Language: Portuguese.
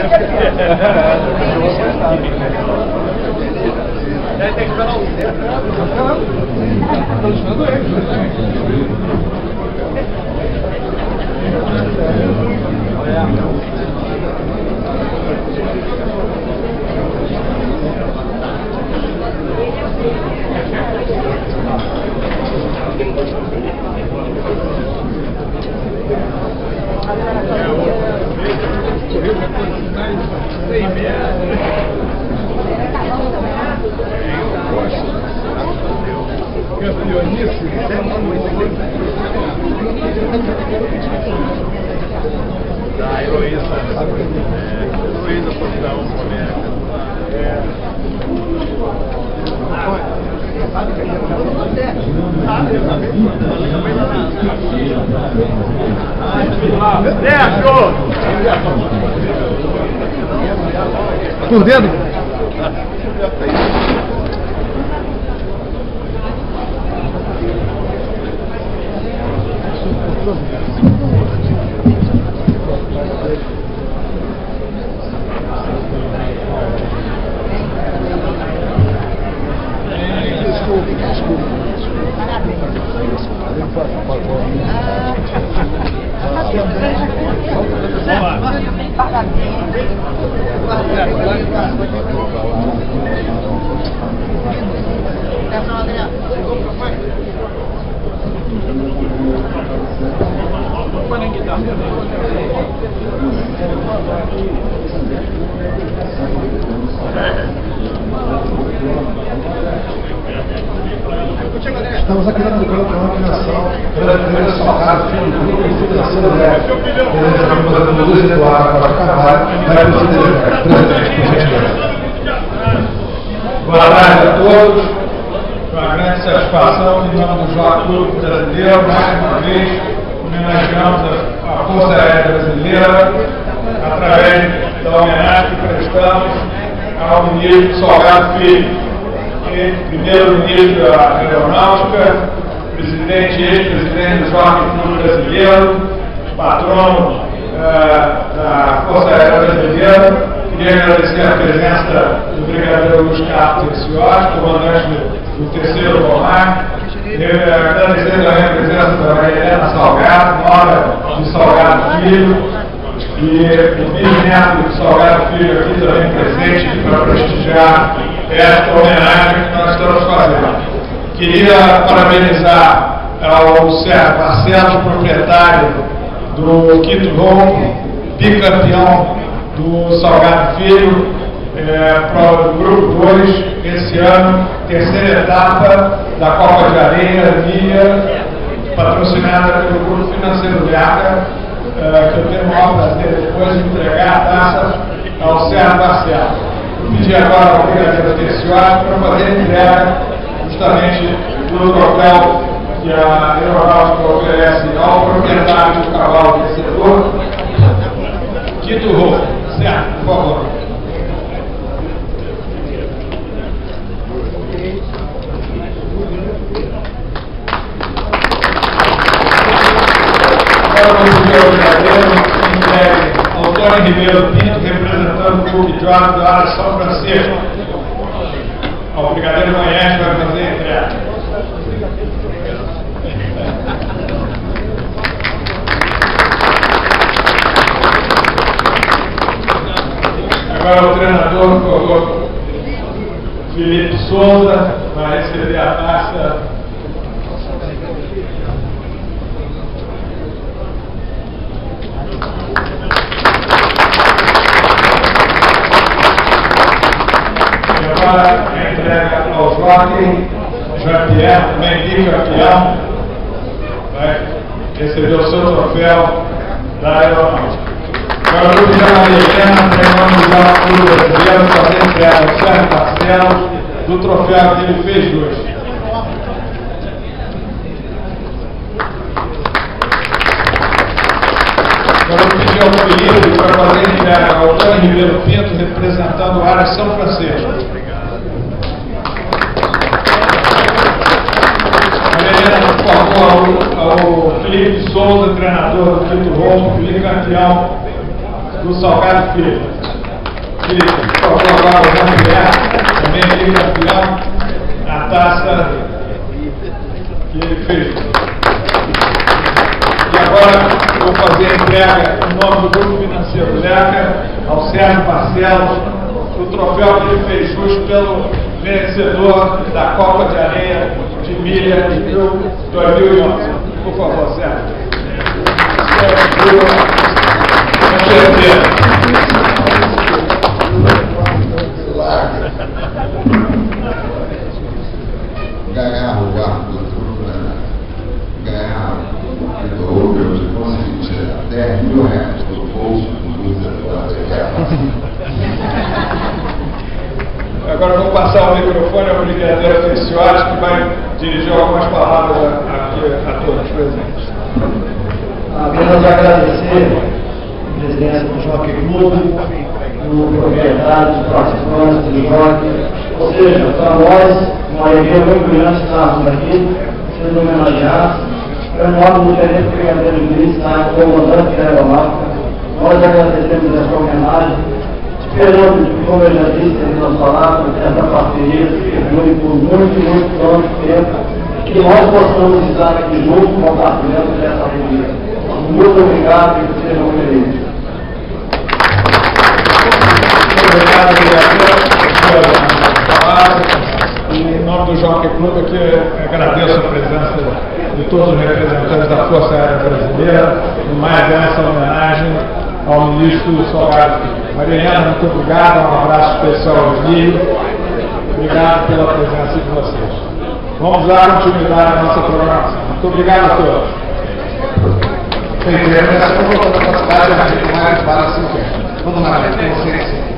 Tem que falar o da Heloísa, Heloísa Portão, por dentro. Estamos aqui na criação brasileira Salgado, filho do grupo de Federação da Luz Eduardo Carvalho, vai presidente, por gentileza. Boa tarde a todos. Com uma grande satisfação, em nome do Jockey Clube Brasileiro, mais uma vez homenageamos a Força Aérea Brasileira através da homenagem que prestamos ao ministro Salgado Filho, primeiro-ministro da Aeronáutica, presidente e ex-presidente do Jockey Clube Brasileiro, patrono da Força Aérea Brasileira. Queria agradecer a presença do brigadeiro Luiz Carlos Terciós, comandante do 3º Comar. Agradecer também a presença da Helena Salgado, nora de Salgado Filho, e o bisneto de Salgado Filho aqui também presente para prestigiar esta homenagem que nós estamos fazendo. Queria parabenizar ao Sérgio Marcelo, proprietário do Quito Home, bicampeão do Salgado Filho, para o Grupo 2, esse ano, terceira etapa da Copa de Areia, Via, patrocinada pelo Grupo Financeiro Verga, que eu tenho o maior prazer depois de entregar a taça ao Sérgio Marcelo. Vou pedir agora ao brigadeiro Terciós para fazer a entrega justamente do troféu que a Aeronáutica oferece ao proprietário do cavalo vencedor, Quito Home. Certo, por favor. Agora vamos pedir ao brigadeiro que entregue ao Tony Ribeiro Pinto, representando o Clube Jockey da área São Francisco. O brigadeiro Manhães vai fazer a entrega. Agora o treinador, por favor, Felipe Souza, vai receber a taça. E agora a entrega ao Jockey Jean-Pierre, também bicampeão, vai receber o seu troféu da Aeronáutica. Agora eu vou pedir a Maria Helena, treinando já o Clube Brasileiro, fazer entrega ao Sérgio Marcelo do troféu que ele fez hoje. Agora eu vou pedir ao Felipe para fazer entrega ao Tony Ribeiro Pinto, representando a área São Francisco. Maria Helena, por favor, ao Felipe Souza, treinador do Quito Home, bicampeão do Salgado Filho. que, por favor, agora vamos ganhar também aquele campeão, a taça que ele fez. E agora vou fazer a entrega em nome do Grupo Financeiro Leca ao Sérgio Barcelos, o troféu que ele fez jus pelo vencedor da Copa de Areia de Milha de 2011. Por favor, Sérgio. Com certeza. Ganhar o barco do clube, ganhar o ouro, eu consegui tirar R$10 mil do bolso do Lúcia do Agora vou passar o microfone ao brigadeiro Preciotti, que vai dirigir algumas palavras aqui a todos presentes. Apenas agradecer a presidência do Jockey Clube, o proprietário, dos participantes do Jockey, ou seja, para nós, uma alegria muito grande estarmos aqui, sendo homenageados. É um modo diferente do brigadeiro Luiz, está comandante da aeronáutica. Nós agradecemos essa homenagem, esperando, como eu já disse em nossa palavra, essa parceria se perdure por muito tanto tempo, que nós possamos estar aqui juntos compartilhando dessa alegria. Muito obrigado e que sejam felizes. Muito obrigado, e em nome do Jockey Clube aqui agradeço a presença de todos os representantes da Força Aérea Brasileira, e mais essa homenagem ao ministro Salgado Filho. Mariana, muito obrigado, um abraço especial ao Emílio, obrigado pela presença de vocês. Vamos dar continuidade à nossa programação. Muito obrigado a todos. Feito, essa é a capacidade de mais para 50. Vamos lá, gente, com vocês.